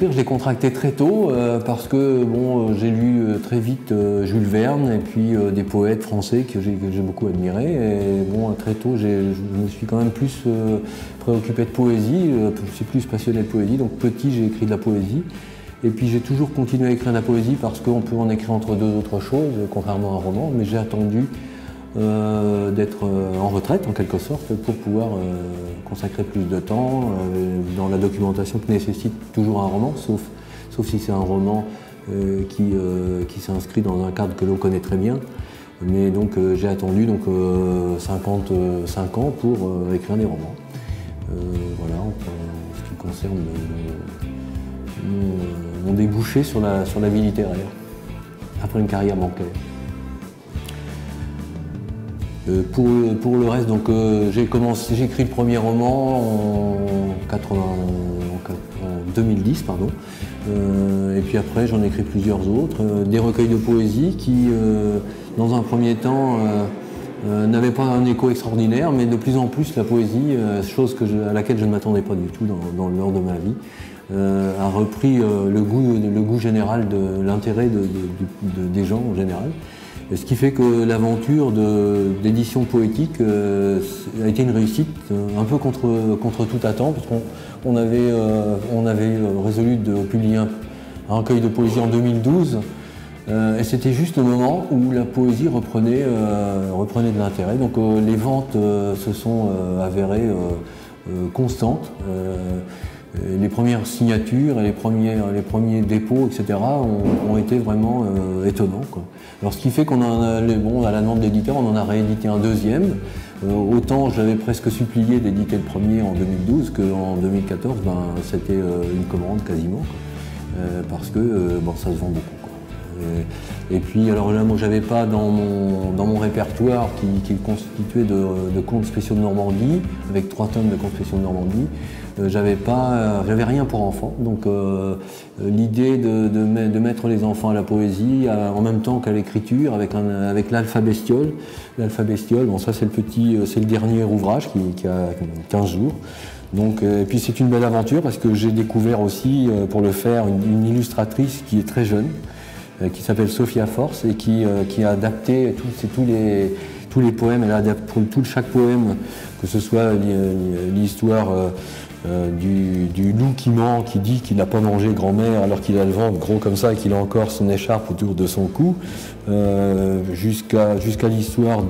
écrire, je l'ai contracté très tôt parce que bon, j'ai lu très vite Jules Verne et puis des poètes français que j'ai beaucoup admirés. Et bon, très tôt, je me suis quand même plus préoccupé de poésie. Je suis plus passionné de poésie, donc petit, j'ai écrit de la poésie. Et puis j'ai toujours continué à écrire de la poésie parce qu'on peut en écrire entre deux autres choses, contrairement à un roman, mais j'ai attendu d'être en retraite en quelque sorte pour pouvoir consacrer plus de temps dans la documentation que nécessite toujours un roman, sauf si c'est un roman qui s'inscrit dans un cadre que l'on connaît très bien. Mais donc j'ai attendu 55 ans pour écrire des romans. Voilà, en ce qui concerne mon débouché sur la vie littéraire, après une carrière bancaire. Pour le reste, donc j'ai écrit le premier roman en 2010, pardon. Et puis après j'en ai écrit plusieurs autres, des recueils de poésie qui, dans un premier temps, n'avaient pas un écho extraordinaire, mais de plus en plus la poésie, chose à laquelle je ne m'attendais pas du tout lors de ma vie, a repris le goût général de l'intérêt des gens en général. Ce qui fait que l'aventure d'édition poétique a été une réussite, un peu contre toute attente, parce qu'on avait résolu de publier un recueil de poésie en 2012, et c'était juste le moment où la poésie reprenait de l'intérêt. Donc les ventes se sont avérées constantes. Les premières signatures et les premiers dépôts, etc. ont été vraiment étonnants, quoi. Alors ce qui fait qu'on à la demande de l'éditeur, on en a réédité un deuxième. Autant j'avais presque supplié d'éditer le premier en 2012 qu'en 2014, c'était une commande quasiment, quoi. Parce que ça se vend beaucoup, quoi. Et puis alors là, moi j'avais pas dans mon répertoire qui est constitué de contes spéciaux de Normandie, avec 3 tomes de contes spéciaux de Normandie, j'avais rien pour enfants, donc l'idée de mettre les enfants à la poésie en même temps qu'à l'écriture avec l'Alpha Bestiole. L'Alpha Bestiole, bon ça c'est le dernier ouvrage qui a 15 jours. Donc, et puis c'est une belle aventure parce que j'ai découvert aussi pour le faire une illustratrice qui est très jeune, qui s'appelle Sophia Force et qui a adapté tous les poèmes. Elle adapte pour chaque poème, que ce soit l'histoire du loup qui ment, qui dit qu'il n'a pas mangé grand-mère alors qu'il a le ventre gros comme ça et qu'il a encore son écharpe autour de son cou, jusqu'à l'histoire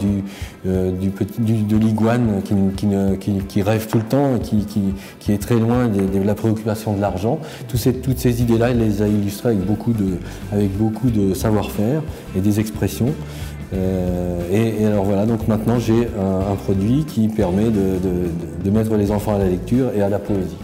de l'iguane qui rêve tout le temps et qui est très loin de la préoccupation de l'argent. Toutes ces idées-là, elle les a illustrées avec beaucoup de savoir-faire et des expressions. Et alors voilà, donc maintenant j'ai un produit qui permet de mettre les enfants à la lecture et à la poésie.